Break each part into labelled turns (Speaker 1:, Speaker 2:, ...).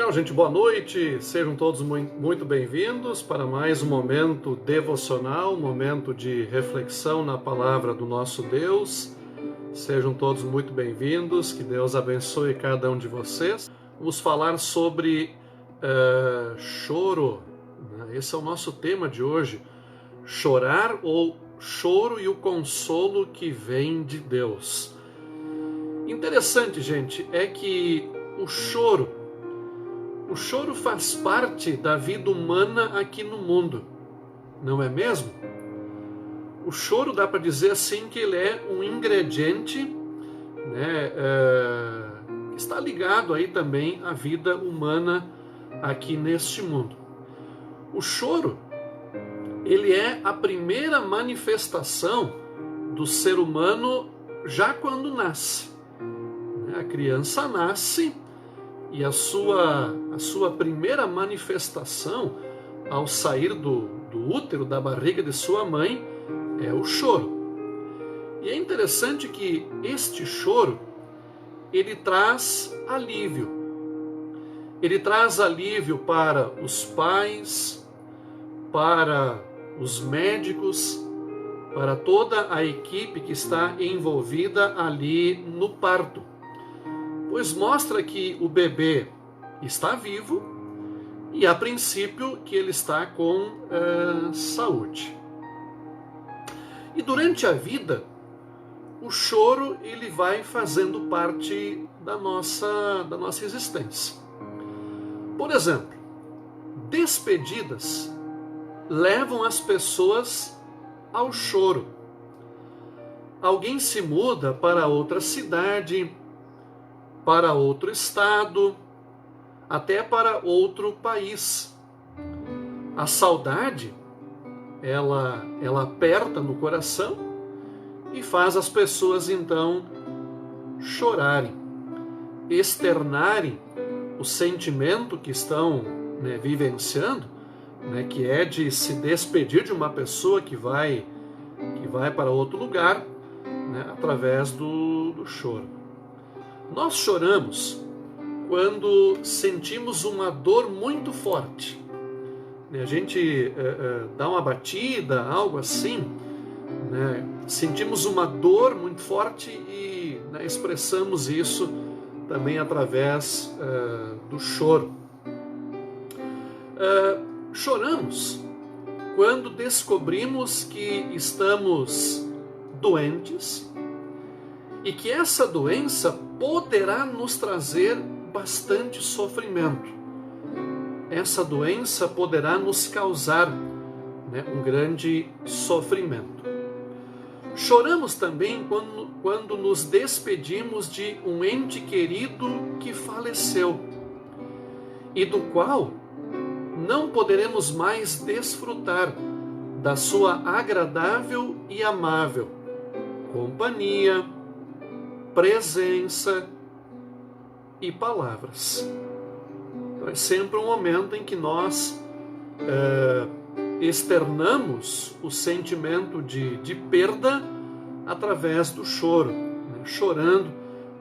Speaker 1: Legal, gente, boa noite, sejam todos muito bem-vindos para mais um momento devocional, um momento de reflexão na palavra do nosso Deus. Sejam todos muito bem-vindos, que Deus abençoe cada um de vocês. Vamos falar sobre choro, né? Esse é o nosso tema de hoje, chorar ou choro e o consolo que vem de Deus. Interessante, gente, é que o choro faz parte da vida humana aqui no mundo, não é mesmo? O choro dá para dizer assim que ele é um ingrediente, né, que está ligado aí também à vida humana aqui neste mundo. O choro, ele é a primeira manifestação do ser humano já quando nasce. A criança nasce e a sua primeira manifestação ao sair do útero, da barriga de sua mãe, é o choro. E é interessante que este choro, ele traz alívio. Ele traz alívio para os pais, para os médicos, para toda a equipe que está envolvida ali no parto. Pois mostra que o bebê está vivo e, a princípio, que ele está com saúde. E durante a vida, o choro ele vai fazendo parte da nossa existência. Por exemplo, despedidas levam as pessoas ao choro. Alguém se muda para outra cidade, para outro estado, até para outro país. A saudade, ela aperta no coração e faz as pessoas então chorarem, externarem o sentimento que estão, né, vivenciando, né, que é de se despedir de uma pessoa que vai para outro lugar, né, através do choro. Nós choramos quando sentimos uma dor muito forte. A gente dá uma batida, algo assim, né? Sentimos uma dor muito forte e, né, expressamos isso também através do choro. Choramos quando descobrimos que estamos doentes e que essa doença poderá nos trazer bastante sofrimento. Essa doença poderá nos causar, né, um grande sofrimento. Choramos também quando nos despedimos de um ente querido que faleceu e do qual não poderemos mais desfrutar da sua agradável e amável companhia, presença e palavras. Então é sempre um momento em que nós externamos o sentimento de perda através do choro, né? Chorando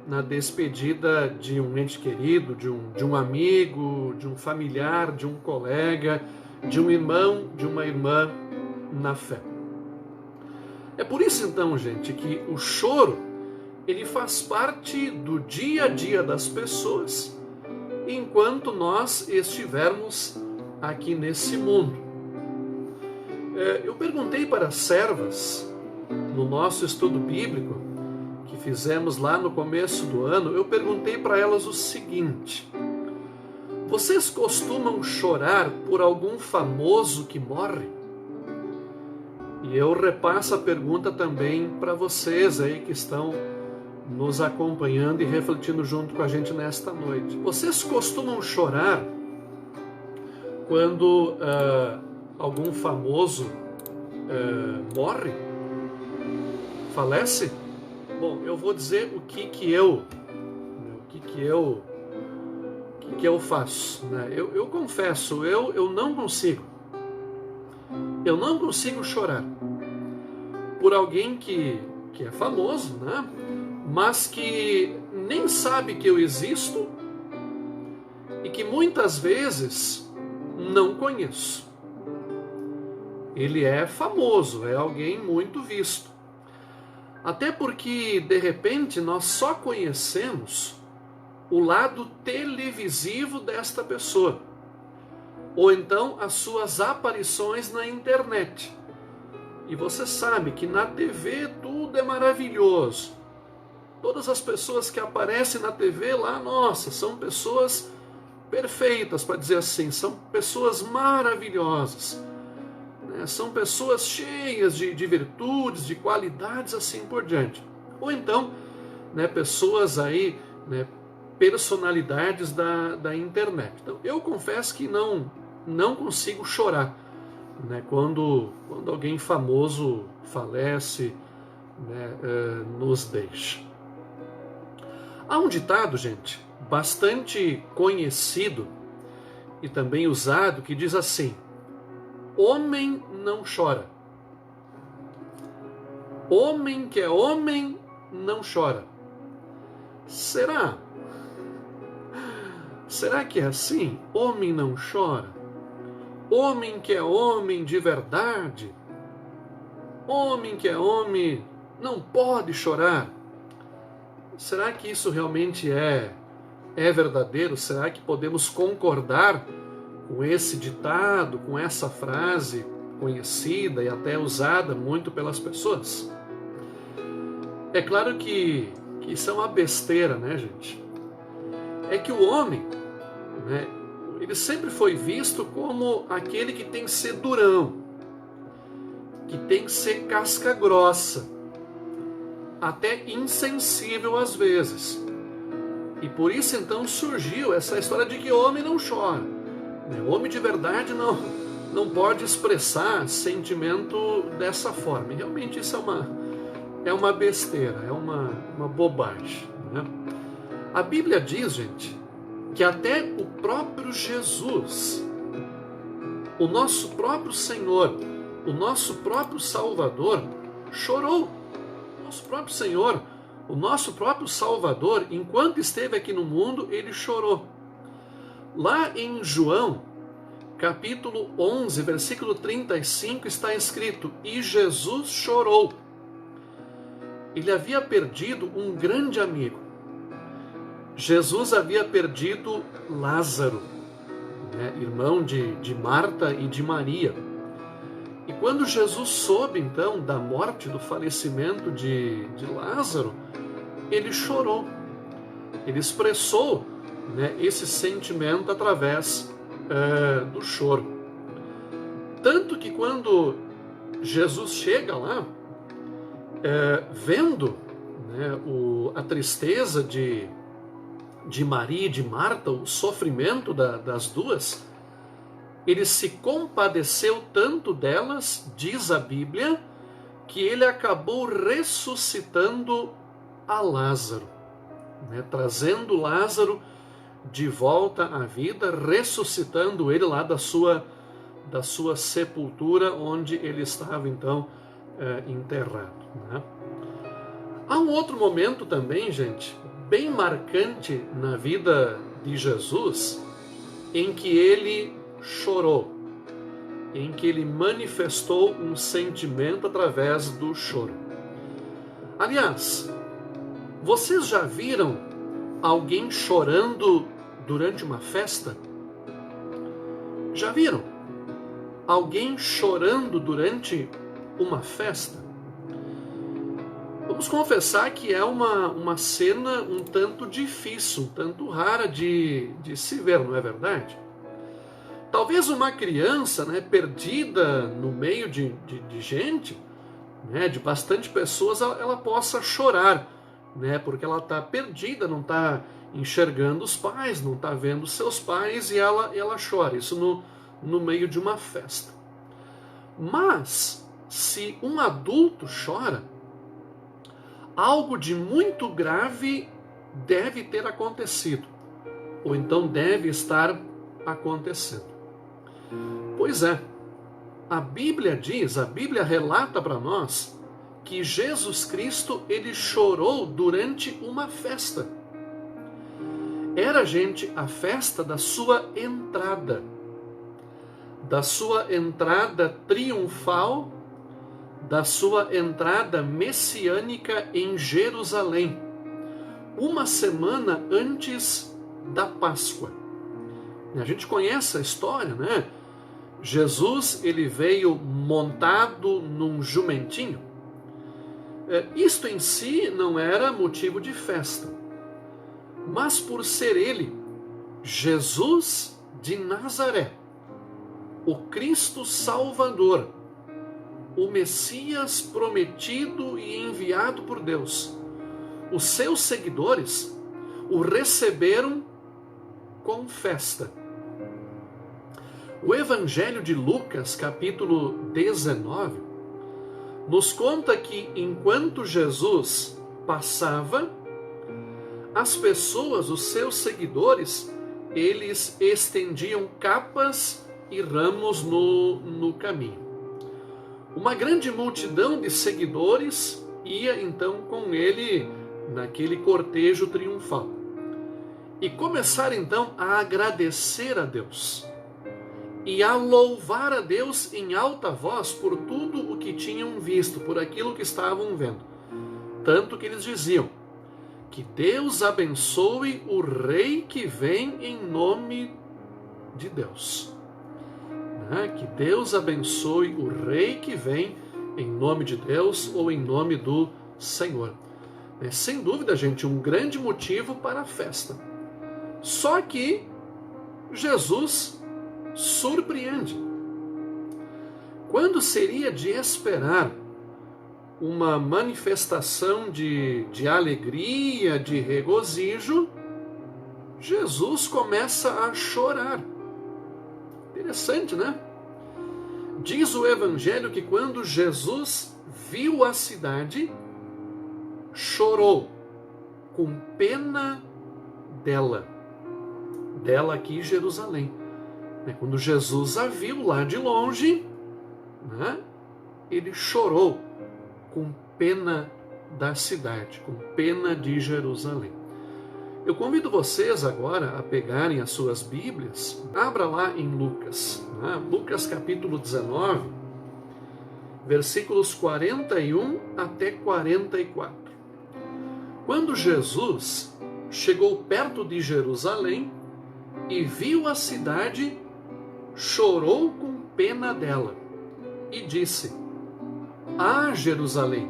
Speaker 1: na despedida de um ente querido, de um amigo, de um familiar, de um colega, de um irmão, de uma irmã na fé. É por isso então, gente, que o choro ele faz parte do dia a dia das pessoas enquanto nós estivermos aqui nesse mundo. Eu perguntei para as servas, no nosso estudo bíblico, que fizemos lá no começo do ano, eu perguntei para elas o seguinte: vocês costumam chorar por algum famoso que morre? E eu repasso a pergunta também para vocês aí que estão nos acompanhando e refletindo junto com a gente nesta noite. Vocês costumam chorar quando algum famoso morre? Falece? Bom, eu vou dizer o que eu faço, né? Eu confesso, eu não consigo. Eu não consigo chorar por alguém que é famoso, né? Mas que nem sabe que eu existo e que muitas vezes não conheço. Ele é famoso, é alguém muito visto. Até porque, de repente, nós só conhecemos o lado televisivo desta pessoa, ou então as suas aparições na internet. E você sabe que na TV tudo é maravilhoso. Todas as pessoas que aparecem na TV lá, nossa, são pessoas perfeitas, para dizer assim, são pessoas maravilhosas, né? São pessoas cheias de virtudes, de qualidades, assim por diante. Ou então, né, pessoas aí, né, personalidades da internet. Então, eu confesso que não consigo chorar, né, quando alguém famoso falece, né, nos deixa. Há um ditado, gente, bastante conhecido e também usado, que diz assim: homem não chora. Homem que é homem não chora. Será? Será que é assim? Homem não chora? Homem que é homem de verdade? Homem que é homem não pode chorar? Será que isso realmente é verdadeiro? Será que podemos concordar com esse ditado, com essa frase conhecida e até usada muito pelas pessoas? É claro que isso é uma besteira, né, gente? É que o homem, né, ele sempre foi visto como aquele que tem que ser durão, que tem que ser casca grossa, até insensível às vezes. E por isso então surgiu essa história de que homem não chora. Homem de verdade não pode expressar sentimento dessa forma. E realmente isso é uma besteira, é uma bobagem, né? A Bíblia diz, gente, que até o próprio Jesus, o nosso próprio Senhor, o nosso próprio Salvador, chorou. O nosso próprio Senhor, o nosso próprio Salvador, enquanto esteve aqui no mundo, ele chorou. Lá em João, capítulo 11, versículo 35, está escrito: e Jesus chorou. Ele havia perdido um grande amigo. Jesus havia perdido Lázaro, né, irmão de Marta e de Maria. E quando Jesus soube, então, da morte, do falecimento de Lázaro, ele chorou. Ele expressou, né, esse sentimento através do choro. Tanto que quando Jesus chega lá, vendo, né, a tristeza de Maria e de Marta, o sofrimento das duas, ele se compadeceu tanto delas, diz a Bíblia, que ele acabou ressuscitando a Lázaro, né? Trazendo Lázaro de volta à vida, ressuscitando ele lá da sua sepultura, onde ele estava então enterrado, né? Há um outro momento também, gente, bem marcante na vida de Jesus, em que ele chorou, em que ele manifestou um sentimento através do choro. Aliás, vocês já viram alguém chorando durante uma festa? Já viram alguém chorando durante uma festa? Vamos confessar que é uma cena um tanto difícil, um tanto rara de se ver, não é verdade? Talvez uma criança, né, perdida no meio de gente, né, de bastante pessoas, ela possa chorar, né, porque ela está perdida, não está enxergando os pais, não está vendo seus pais, e ela chora. Isso no meio de uma festa. Mas, se um adulto chora, algo de muito grave deve ter acontecido, ou então deve estar acontecendo. Pois é, a Bíblia relata para nós que Jesus Cristo, ele chorou durante uma festa. era, gente, a festa da sua entrada triunfal, da sua entrada messiânica em Jerusalém, uma semana antes da Páscoa. A gente conhece a história, né? Jesus, ele veio montado num jumentinho. Isto em si não era motivo de festa, mas por ser ele, Jesus de Nazaré, o Cristo Salvador, o Messias prometido e enviado por Deus, os seus seguidores o receberam com festa. O Evangelho de Lucas, capítulo 19, nos conta que enquanto Jesus passava, as pessoas, os seus seguidores, eles estendiam capas e ramos no caminho. Uma grande multidão de seguidores ia então com ele naquele cortejo triunfal. E começaram então a agradecer a Deus e a louvar a Deus em alta voz por tudo o que tinham visto, por aquilo que estavam vendo. Tanto que eles diziam: que Deus abençoe o rei que vem em nome de Deus. Que Deus abençoe o rei que vem em nome de Deus ou em nome do Senhor. Sem dúvida, gente, um grande motivo para a festa. Só que Jesus surpreende. Quando seria de esperar uma manifestação de alegria, de regozijo, Jesus começa a chorar. Interessante, né? Diz o Evangelho que quando Jesus viu a cidade, chorou com pena dela aqui em Jerusalém. Quando Jesus a viu lá de longe, ele chorou com pena da cidade, com pena de Jerusalém. Eu convido vocês agora a pegarem as suas Bíblias, abra lá em Lucas, Lucas capítulo 19, versículos 41 até 44. Quando Jesus chegou perto de Jerusalém e viu a cidade, chorou com pena dela e disse: Ah, Jerusalém,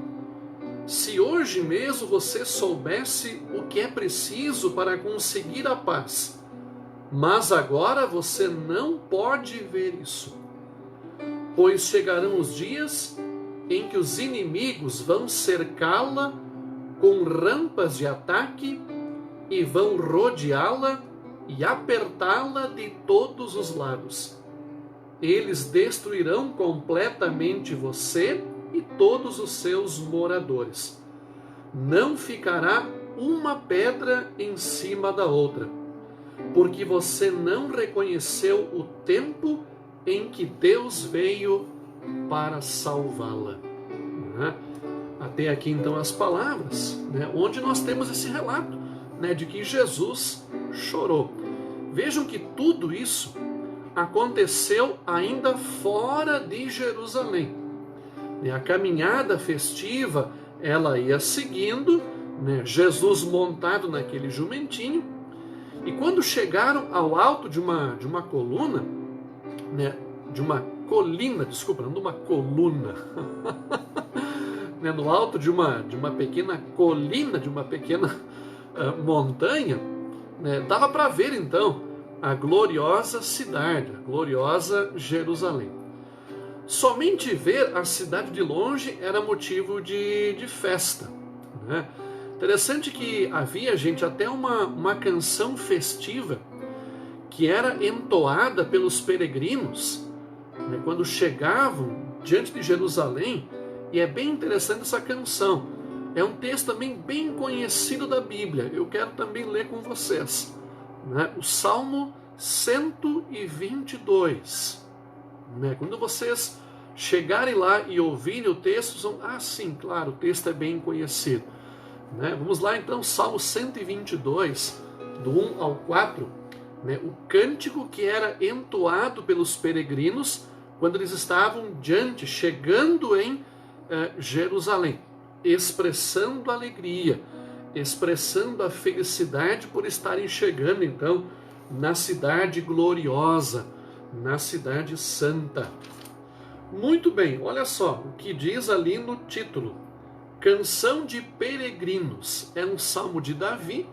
Speaker 1: se hoje mesmo você soubesse o que é preciso para conseguir a paz, mas agora você não pode ver isso. Pois chegarão os dias em que os inimigos vão cercá-la com rampas de ataque e vão rodeá-la e apertá-la de todos os lados. Eles destruirão completamente você e todos os seus moradores. Não ficará uma pedra em cima da outra, porque você não reconheceu o tempo em que Deus veio para salvá-la. Até aqui então as palavras, onde nós temos esse relato, de que Jesus chorou. Vejam que tudo isso aconteceu ainda fora de Jerusalém. A caminhada festiva, ela ia seguindo, Jesus montado naquele jumentinho, e quando chegaram ao alto de uma coluna, de uma colina, desculpa, não de uma coluna, no alto de uma pequena colina, de uma pequena montanha, dava para ver então a gloriosa cidade, a gloriosa Jerusalém. Somente ver a cidade de longe era motivo de festa. Interessante que havia, gente, até uma canção festiva que era entoada pelos peregrinos quando chegavam diante de Jerusalém, e é bem interessante essa canção. É um texto também bem conhecido da Bíblia. Eu quero também ler com vocês. O Salmo 122. Quando vocês chegarem lá e ouvirem o texto, vão, sim, claro, o texto é bem conhecido. Vamos lá então, Salmo 122, do 1 ao 4, né, o cântico que era entoado pelos peregrinos quando eles estavam chegando em Jerusalém, expressando alegria, expressando a felicidade por estarem chegando então na cidade gloriosa, na cidade santa. Muito bem, olha só o que diz ali no título: Canção de Peregrinos. É um salmo de Davi,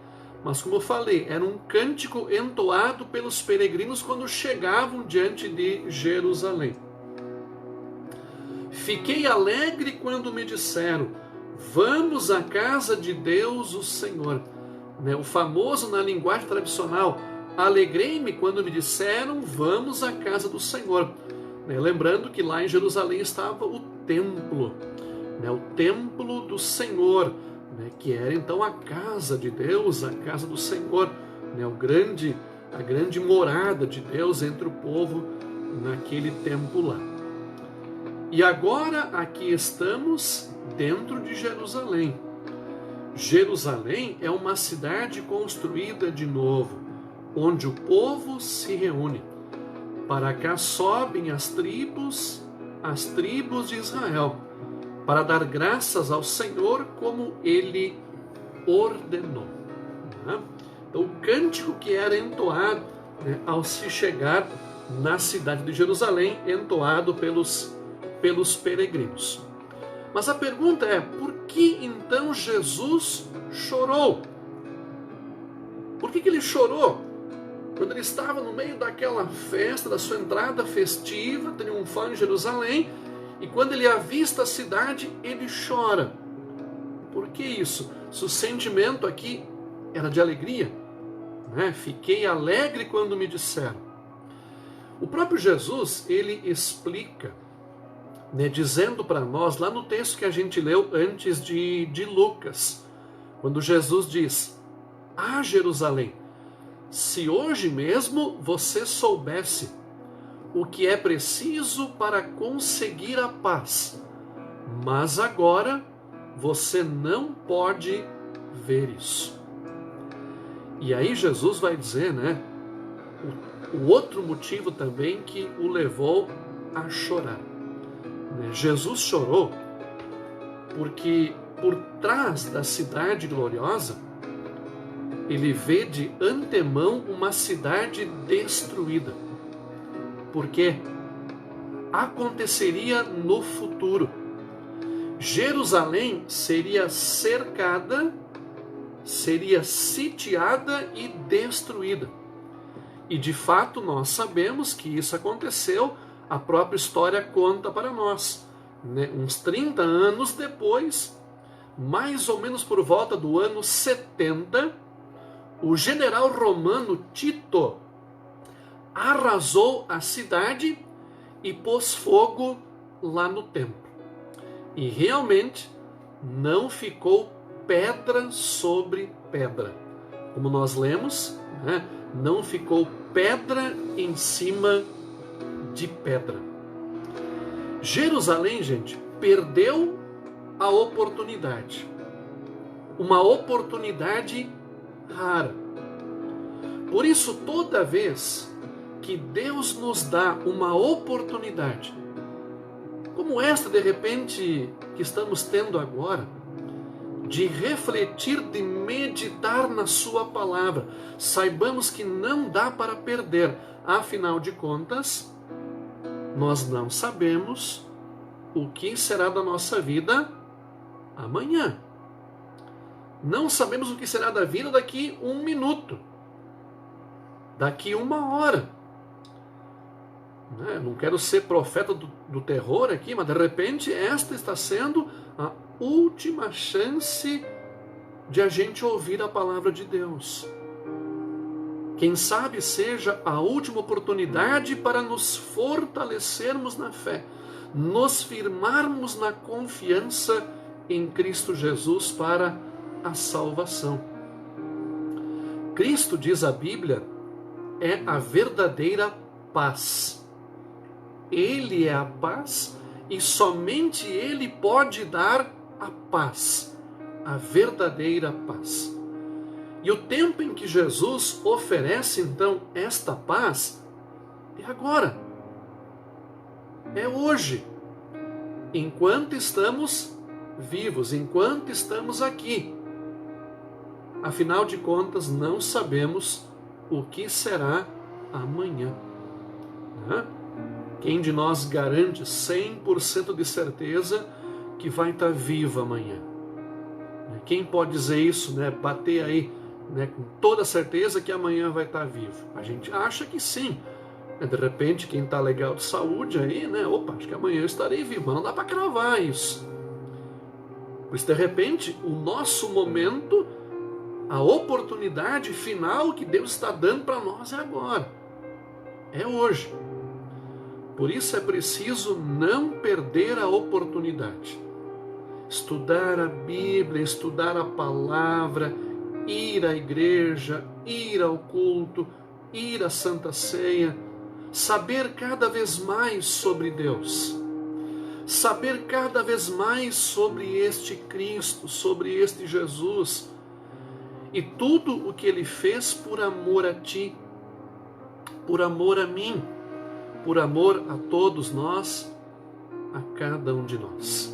Speaker 1: mas como eu falei, era um cântico entoado pelos peregrinos quando chegavam diante de Jerusalém. Fiquei alegre quando me disseram: vamos à casa de Deus, o Senhor. O famoso, na linguagem tradicional, alegrei-me quando me disseram: vamos à casa do Senhor. Lembrando que lá em Jerusalém estava o templo do Senhor, que era então a casa de Deus, a casa do Senhor, a grande morada de Deus entre o povo naquele tempo lá. E agora aqui estamos dentro de Jerusalém. Jerusalém é uma cidade construída de novo, onde o povo se reúne. Para cá sobem as tribos de Israel, para dar graças ao Senhor como Ele ordenou. Então, o cântico que era entoado ao se chegar na cidade de Jerusalém, entoado pelos peregrinos. Mas a pergunta é: por que então Jesus chorou? Por que ele chorou? Quando ele estava no meio daquela festa, da sua entrada festiva, triunfal em Jerusalém, e quando ele avista a cidade, ele chora. Por que isso? Se o sentimento aqui era de alegria, Fiquei alegre quando me disseram. O próprio Jesus, ele explica, dizendo para nós, lá no texto que a gente leu antes de Lucas, quando Jesus diz: Ah, Jerusalém, se hoje mesmo você soubesse o que é preciso para conseguir a paz, mas agora você não pode ver isso. E aí Jesus vai dizer, o outro motivo também que o levou a chorar. Jesus chorou porque por trás da cidade gloriosa, ele vê de antemão uma cidade destruída. Porque aconteceria no futuro. Jerusalém seria cercada, seria sitiada e destruída. E de fato nós sabemos que isso aconteceu, a própria história conta para nós. Uns 30 anos depois, mais ou menos por volta do ano 70, o general romano Tito arrasou a cidade e pôs fogo lá no templo. E realmente não ficou pedra sobre pedra. Como nós lemos, não ficou pedra em cima de pedra. Jerusalém, gente, perdeu a oportunidade. Uma oportunidade rara. Por isso, toda vez que Deus nos dá uma oportunidade, como esta de repente que estamos tendo agora, de refletir, de meditar na sua palavra, saibamos que não dá para perder. Afinal de contas, nós não sabemos o que será da nossa vida amanhã. Não sabemos o que será da vida daqui 1 minuto, daqui 1 hora. Não quero ser profeta do terror aqui, mas de repente esta está sendo a última chance de a gente ouvir a palavra de Deus. Quem sabe seja a última oportunidade para nos fortalecermos na fé, nos firmarmos na confiança em Cristo Jesus para a salvação. Cristo, diz a Bíblia, é a verdadeira paz. Ele é a paz e somente Ele pode dar a paz, a verdadeira paz. E o tempo em que Jesus oferece então esta paz é agora, é hoje, enquanto estamos vivos, enquanto estamos aqui. Afinal de contas, não sabemos o que será amanhã, né? Quem de nós garante 100% de certeza que vai estar vivo amanhã? Quem pode dizer isso, né? Bater aí, né, com toda certeza que amanhã vai estar vivo? A gente acha que sim. De repente, quem está legal de saúde aí, né? Opa, acho que amanhã eu estarei vivo, mas não dá para cravar isso. Pois de repente, o nosso momento, a oportunidade final que Deus está dando para nós é agora. É hoje. Por isso é preciso não perder a oportunidade. Estudar a Bíblia, estudar a palavra, ir à igreja, ir ao culto, ir à Santa Ceia, saber cada vez mais sobre Deus, saber cada vez mais sobre este Cristo, sobre este Jesus, e tudo o que Ele fez por amor a ti, por amor a mim, por amor a todos nós, a cada um de nós.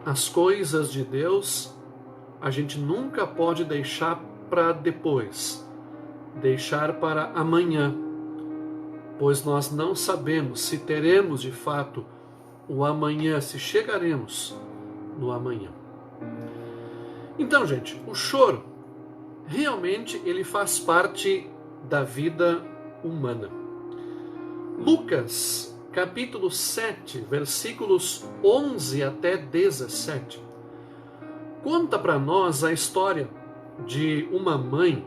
Speaker 1: As coisas de Deus a gente nunca pode deixar para depois, deixar para amanhã, pois nós não sabemos se teremos de fato o amanhã, se chegaremos no amanhã. Então, gente, o choro realmente ele faz parte da vida humana. Lucas, capítulo 7, versículos 11 até 17, conta para nós a história de uma mãe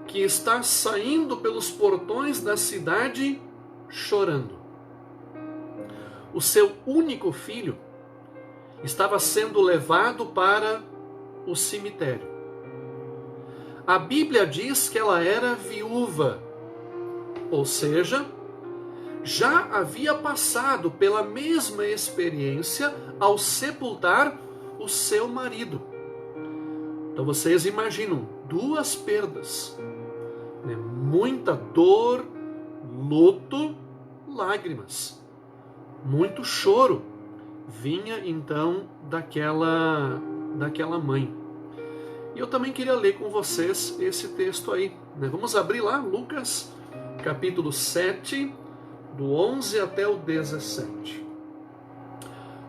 Speaker 1: que está saindo pelos portões da cidade chorando. O seu único filho estava sendo levado para o cemitério. A Bíblia diz que ela era viúva, ou seja, já havia passado pela mesma experiência ao sepultar o seu marido. Então vocês imaginam duas perdas, né? Muita dor, luto, lágrimas, muito choro vinha então daquela mãe. E eu também queria ler com vocês esse texto aí, né? Vamos abrir lá, Lucas, capítulo 7, do 11 até o 17.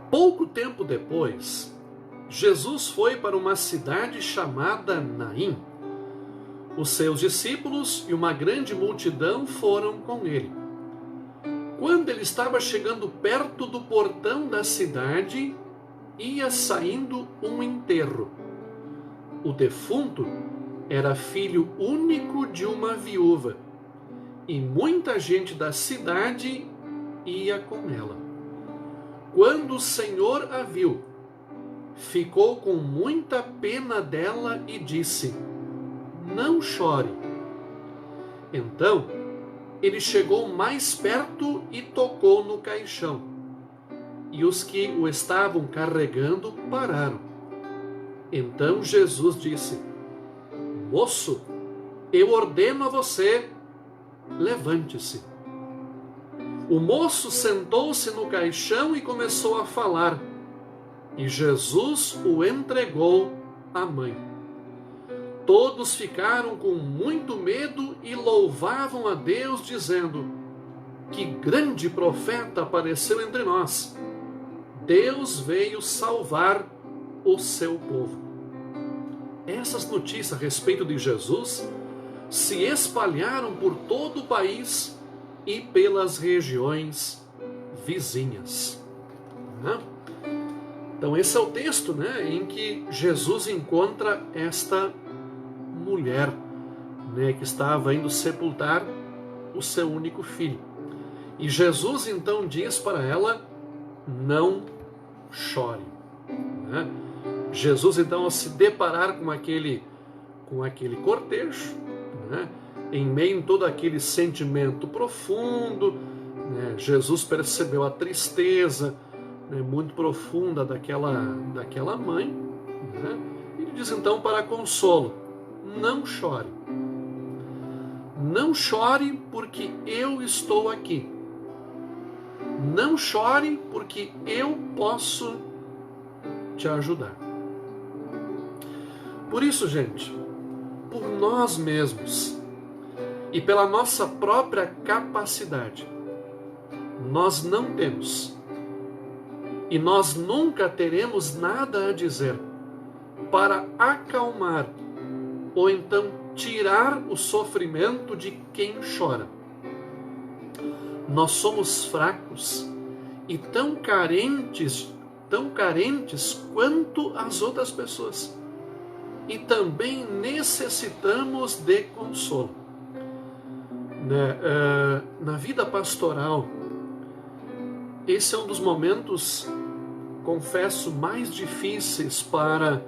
Speaker 1: Pouco tempo depois, Jesus foi para uma cidade chamada Naim. Os seus discípulos e uma grande multidão foram com ele. Quando ele estava chegando perto do portão da cidade, ia saindo um enterro. O defunto era filho único de uma viúva, e muita gente da cidade ia com ela. Quando o Senhor a viu, ficou com muita pena dela e disse: "Não chore." Então, ele chegou mais perto e tocou no caixão. E os que o estavam carregando pararam. Então Jesus disse: "Moço, eu ordeno a você, levante-se." O moço sentou-se no caixão e começou a falar. E Jesus o entregou à mãe. Todos ficaram com muito medo e louvavam a Deus, dizendo: "Que grande profeta apareceu entre nós! Deus veio salvar o seu povo." Essas notícias a respeito de Jesus se espalharam por todo o país e pelas regiões vizinhas. Então esse é o texto, né, em que Jesus encontra esta mulher, né, que estava indo sepultar o seu único filho. E Jesus então diz para ela: "Não chore." Né? Jesus então, ao se deparar com aquele cortejo, né, em meio a todo aquele sentimento profundo, né, Jesus percebeu a tristeza, né, muito profunda daquela mãe, né, Ele diz então para consolo: não chore. Não chore porque eu estou aqui. Não chore porque eu posso te ajudar. Por isso, gente, por nós mesmos e pela nossa própria capacidade, nós não temos e nós nunca teremos nada a dizer para acalmar ou então tirar o sofrimento de quem chora. Nós somos fracos e tão carentes quanto as outras pessoas. E também necessitamos de consolo. Na vida pastoral, esse é um dos momentos, confesso, mais difíceis para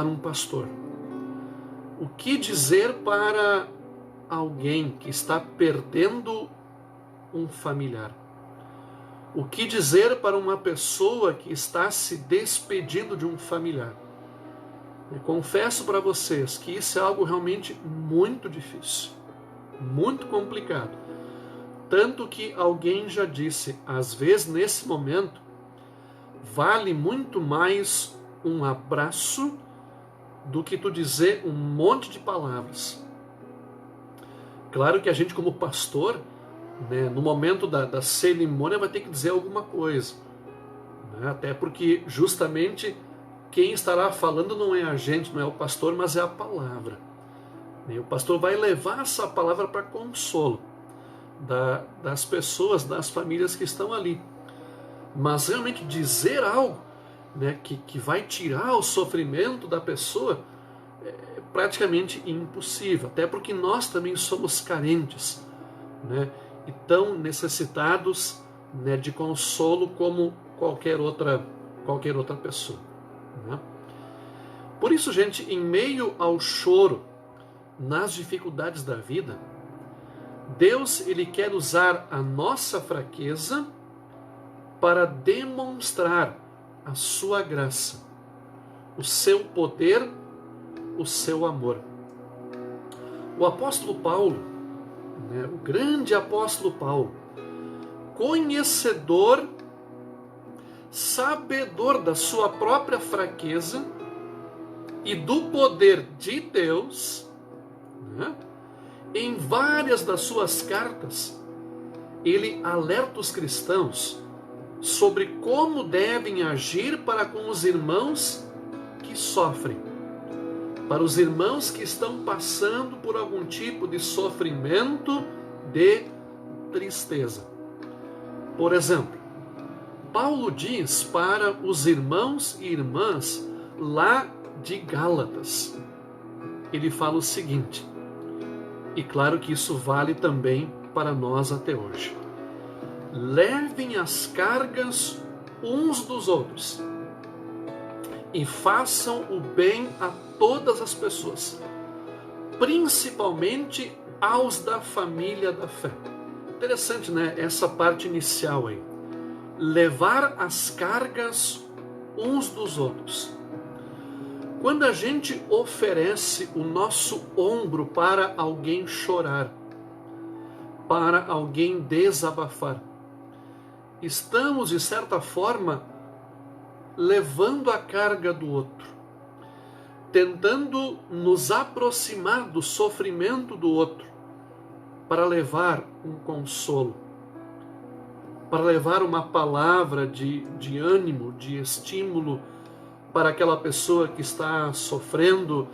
Speaker 1: um pastor. O que dizer para alguém que está perdendo um familiar? O que dizer para uma pessoa que está se despedindo de um familiar? Eu confesso para vocês que isso é algo realmente muito difícil, muito complicado. Tanto que alguém já disse, às vezes nesse momento, vale muito mais um abraço do que tu dizer um monte de palavras. Claro que a gente como pastor, no momento da cerimônia vai ter que dizer alguma coisa. Até porque justamente quem estará falando não é a gente, não é o pastor, mas é a palavra. O pastor vai levar essa palavra para consolo das pessoas, das famílias que estão ali. Mas realmente dizer algo que vai tirar o sofrimento da pessoa é praticamente impossível, até porque nós também somos carentes, e tão necessitados de consolo como qualquer outra pessoa. Por isso, gente, em meio ao choro, nas dificuldades da vida, Deus ele quer usar a nossa fraqueza para demonstrar a sua graça, o seu poder, o seu amor. O apóstolo Paulo, o grande apóstolo Paulo, conhecedor, sabedor da sua própria fraqueza e do poder de Deus, em várias das suas cartas, ele alerta os cristãos sobre como devem agir para com os irmãos que sofrem, para os irmãos que estão passando por algum tipo de sofrimento, de tristeza. Por exemplo, Paulo diz para os irmãos e irmãs lá de Gálatas, ele fala o seguinte, e claro que isso vale também para nós até hoje: levem as cargas uns dos outros e façam o bem a todas as pessoas, principalmente aos da família da fé. Interessante, essa parte inicial aí. Levar as cargas uns dos outros. Quando a gente oferece o nosso ombro para alguém chorar, para alguém desabafar, estamos, de certa forma, levando a carga do outro, tentando nos aproximar do sofrimento do outro, para levar um consolo, para levar uma palavra de ânimo, de estímulo para aquela pessoa que está sofrendo,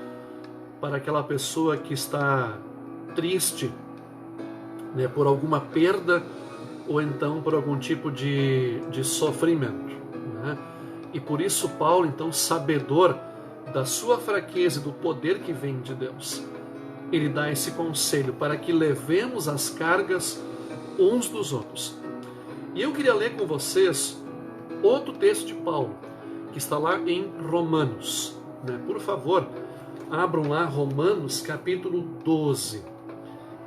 Speaker 1: para aquela pessoa que está triste, por alguma perda ou então por algum tipo de sofrimento. E por isso Paulo, então, sabedor da sua fraqueza e do poder que vem de Deus, ele dá esse conselho para que levemos as cargas uns dos outros. E eu queria ler com vocês outro texto de Paulo, que está lá em Romanos. Por favor, abram lá Romanos capítulo 12,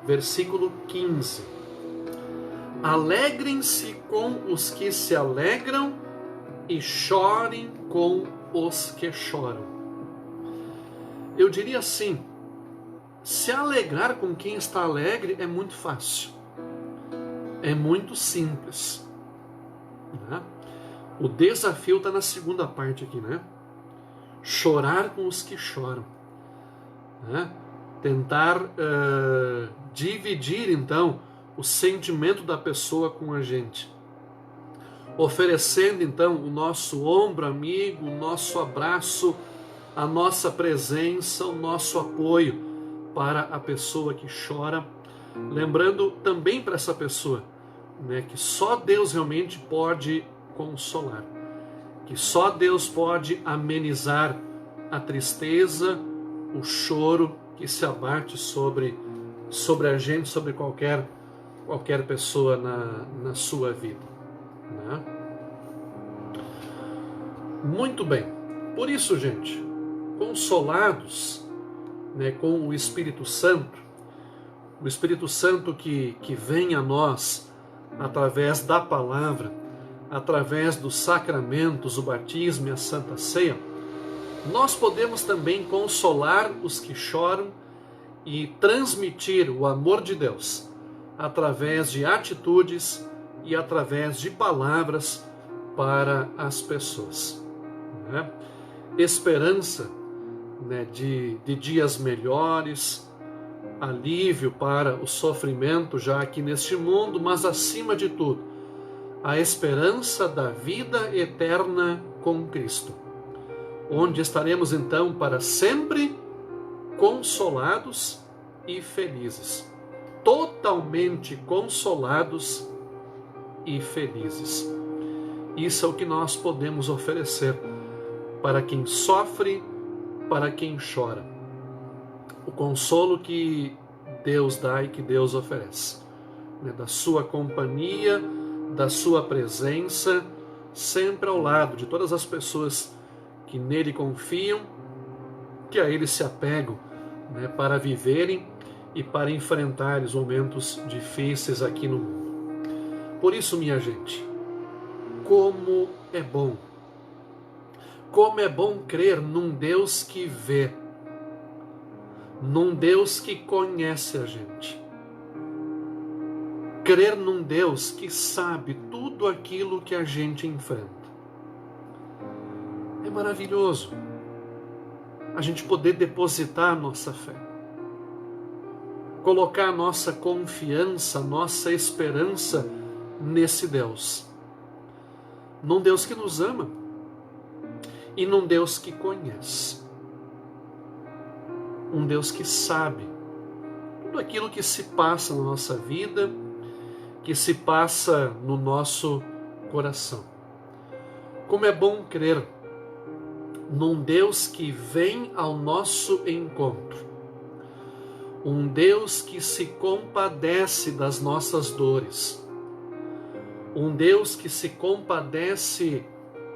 Speaker 1: versículo 15. Alegrem-se com os que se alegram e chorem com os que choram. eu diria assim, se alegrar com quem está alegre é muito fácil, é muito simples, né? O desafio está na segunda parte aqui, né? Chorar com os que choram, né? Tentar dividir então o sentimento da pessoa com a gente, oferecendo então o nosso ombro amigo, o nosso abraço, a nossa presença, o nosso apoio para a pessoa que chora, lembrando também para essa pessoa, né, que só Deus realmente pode consolar, que só Deus pode amenizar a tristeza, o choro que se abate sobre a gente, sobre qualquer pessoa na sua vida, né? Muito bem, por isso, gente, consolados, né, com o Espírito Santo que vem a nós através da palavra, através dos sacramentos, o batismo e a Santa Ceia, nós podemos também consolar os que choram e transmitir o amor de Deus através de atitudes e através de palavras para as pessoas, né? Esperança, né, de dias melhores, alívio para o sofrimento já aqui neste mundo, mas acima de tudo, a esperança da vida eterna com Cristo, onde estaremos então para sempre consolados e felizes, totalmente consolados e felizes. Isso é o que nós podemos oferecer para quem sofre, para quem chora. O consolo que Deus dá e que Deus oferece, né? Da sua companhia, da sua presença, sempre ao lado de todas as pessoas que nele confiam, que a ele se apegam, né? Para viverem e para enfrentar os momentos difíceis aqui no mundo. Por isso, minha gente, como é bom crer num Deus que vê, num Deus que conhece a gente, crer num Deus que sabe tudo aquilo que a gente enfrenta. É maravilhoso a gente poder depositar a nossa fé, colocar a nossa confiança, a nossa esperança nesse Deus, num Deus que nos ama e num Deus que conhece, um Deus que sabe tudo aquilo que se passa na nossa vida, que se passa no nosso coração. Como é bom crer num Deus que vem ao nosso encontro, um Deus que se compadece das nossas dores, um Deus que se compadece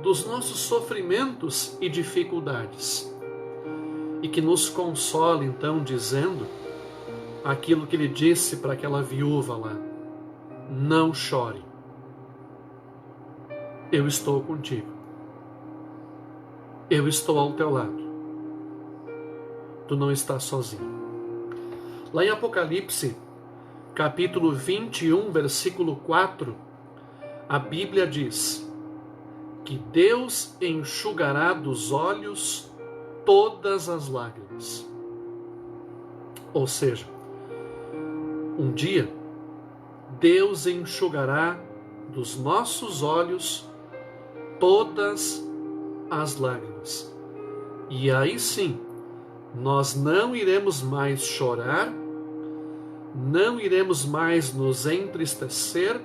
Speaker 1: dos nossos sofrimentos e dificuldades, e que nos consola então dizendo aquilo que ele disse para aquela viúva lá: não chore, eu estou contigo, eu estou ao teu lado, tu não estás sozinho. Lá em Apocalipse, capítulo 21, versículo 4, a Bíblia diz que Deus enxugará dos olhos todas as lágrimas. Ou seja, um dia Deus enxugará dos nossos olhos todas as lágrimas. E aí sim, nós não iremos mais chorar, não iremos mais nos entristecer,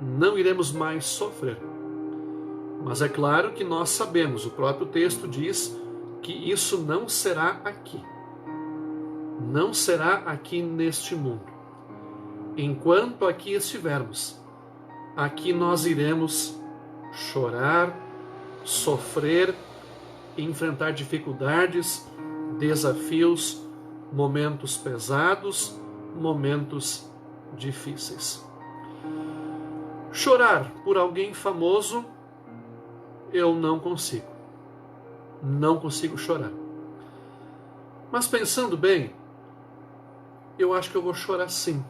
Speaker 1: não iremos mais sofrer. Mas é claro que nós sabemos, o próprio texto diz que isso não será aqui. Não será aqui neste mundo. Enquanto aqui estivermos, aqui nós iremos chorar, sofrer, enfrentar dificuldades, desafios, momentos pesados, momentos difíceis. Chorar por alguém famoso, eu não consigo. Não consigo chorar. Mas pensando bem, eu acho que eu vou chorar sim.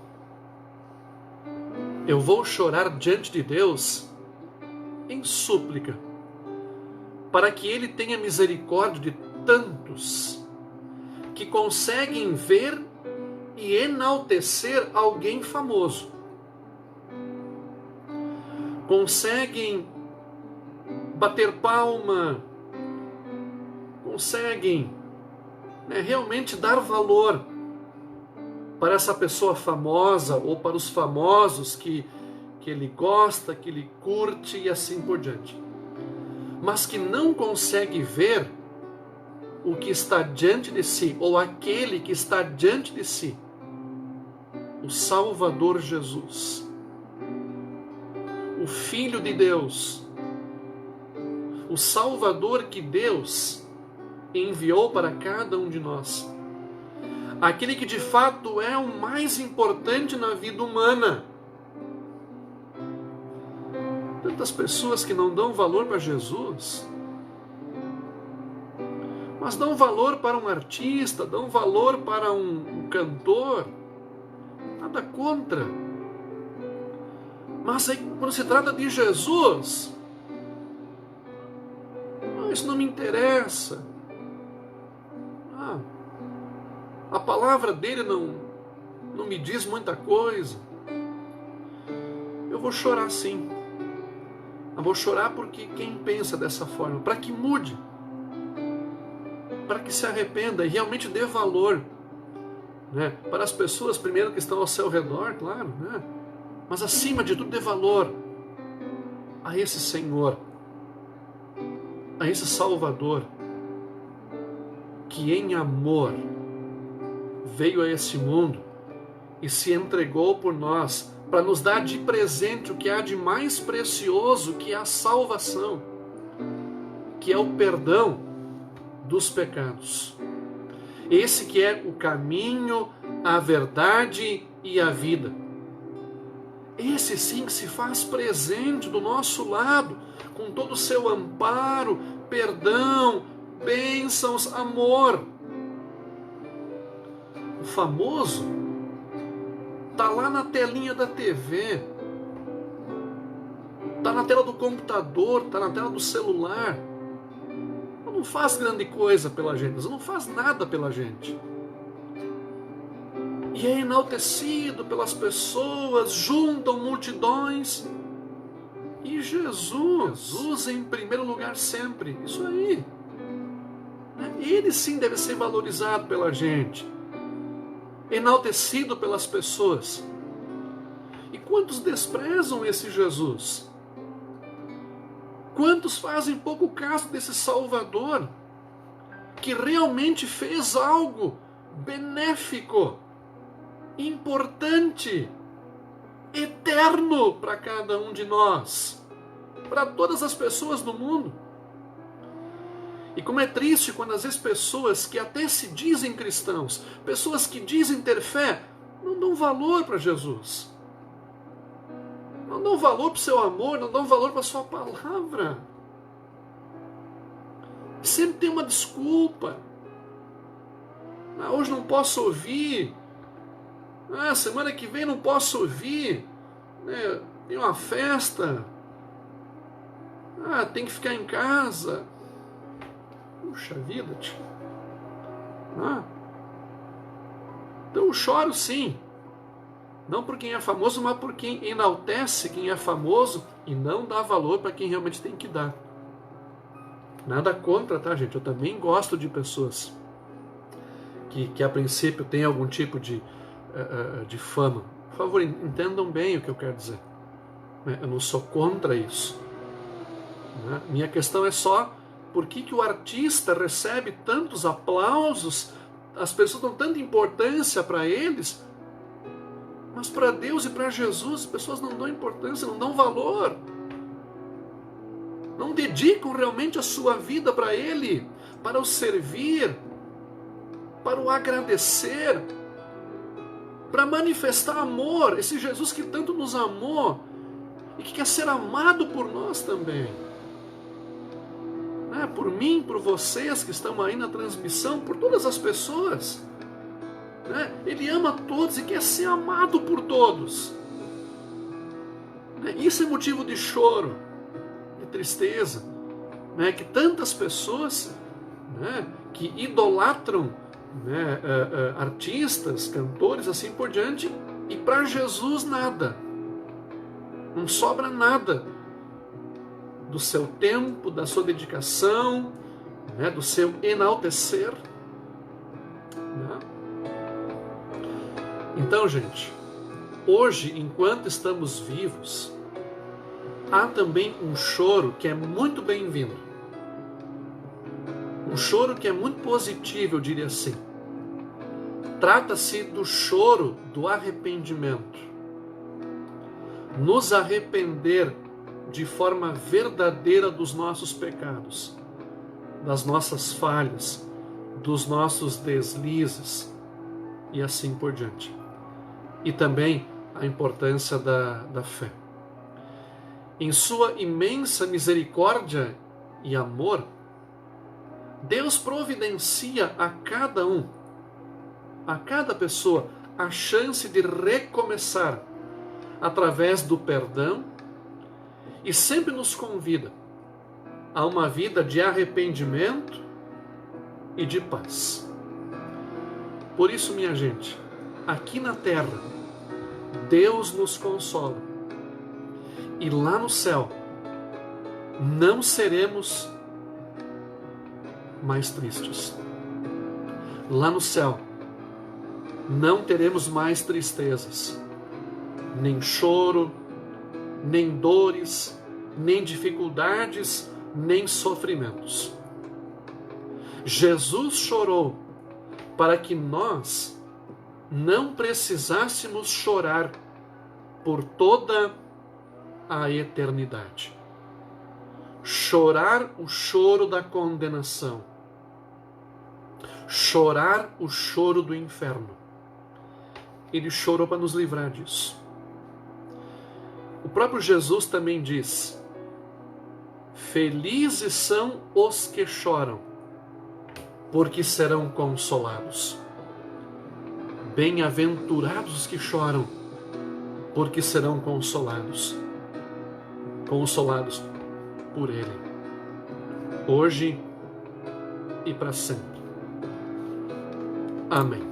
Speaker 1: Eu vou chorar diante de Deus em súplica, para que Ele tenha misericórdia de tantos que conseguem ver e enaltecer alguém famoso. Conseguem bater palma, conseguem realmente dar valor para essa pessoa famosa ou para os famosos que ele gosta, que ele curte e assim por diante. Mas que não consegue ver o que está diante de si, ou aquele que está diante de si, o Salvador Jesus, o Filho de Deus, o Salvador que Deus enviou para cada um de nós, aquele que de fato é o mais importante na vida humana. Tantas pessoas que não dão valor para Jesus, mas dão valor para um artista, dão valor para um cantor, nada contra. Mas aí, quando se trata de Jesus, isso não me interessa. A palavra dele não me diz muita coisa. Eu vou chorar sim. Eu vou chorar porque quem pensa dessa forma, para que mude, para que se arrependa e realmente dê valor, para as pessoas primeiro que estão ao seu redor, claro, mas acima de tudo dê valor a esse Senhor, a esse Salvador, que em amor veio a esse mundo e se entregou por nós para nos dar de presente o que há de mais precioso, que é a salvação, que é o perdão dos pecados. Esse que é o caminho, a verdade e a vida. Esse sim que se faz presente do nosso lado, com todo o seu amparo, perdão, bênçãos, amor. O famoso está lá na telinha da TV, está na tela do computador, está na tela do celular. Não faz grande coisa pela gente, não faz nada pela gente. E é enaltecido pelas pessoas, juntam multidões. E Jesus em primeiro lugar sempre. Isso aí. Ele sim deve ser valorizado pela gente, enaltecido pelas pessoas. E quantos desprezam esse Jesus? Quantos fazem pouco caso desse Salvador, que realmente fez algo benéfico, importante, eterno para cada um de nós, para todas as pessoas do mundo? E como é triste quando às vezes pessoas que até se dizem cristãos, pessoas que dizem ter fé, não dão valor para Jesus. Não dão valor para o seu amor, não dão valor para a sua palavra. Sempre tem uma desculpa. Hoje não posso ouvir. Semana que vem não posso ouvir. Tem uma festa. Tem que ficar em casa. Puxa vida, tio. Então eu choro sim. Não por quem é famoso, mas por quem enaltece quem é famoso e não dá valor para quem realmente tem que dar. Nada contra, tá, gente? Eu também gosto de pessoas que a princípio têm algum tipo de fama. Por favor, entendam bem o que eu quero dizer. Eu não sou contra isso. Minha questão é só por que o artista recebe tantos aplausos, as pessoas dão tanta importância para eles, mas para Deus e para Jesus as pessoas não dão importância, não dão valor. Não dedicam realmente a sua vida para Ele, para o servir, para o agradecer, para manifestar amor. Esse Jesus que tanto nos amou e que quer ser amado por nós também. né? Por mim, por vocês que estão aí na transmissão, por todas as pessoas. Né? Ele ama todos e quer ser amado por todos. Né? Isso é motivo de choro, de tristeza, né? Que tantas pessoas, né, que idolatram, né, artistas, cantores, assim por diante, e para Jesus nada. Não sobra nada do seu tempo, da sua dedicação, né, do seu enaltecer. Né? Então, gente, hoje, enquanto estamos vivos, há também um choro que é muito bem-vindo. Um choro que é muito positivo, eu diria assim. Trata-se do choro do arrependimento. Nos arrepender de forma verdadeira dos nossos pecados, das nossas falhas, dos nossos deslizes e assim por diante. E também a importância da fé. Em sua imensa misericórdia e amor, Deus providencia a cada um, a cada pessoa, a chance de recomeçar através do perdão e sempre nos convida a uma vida de arrependimento e de paz. Por isso, minha gente, aqui na terra, Deus nos consola. E lá no céu, não seremos mais tristes. Lá no céu, não teremos mais tristezas, nem choro, nem dores, nem dificuldades, nem sofrimentos. Jesus chorou para que nós não precisássemos chorar por toda a eternidade. Chorar o choro da condenação. Chorar o choro do inferno. Ele chorou para nos livrar disso. O próprio Jesus também diz: felizes são os que choram, porque serão consolados. Bem-aventurados os que choram, porque serão consolados. Consolados por Ele, hoje e para sempre. Amém.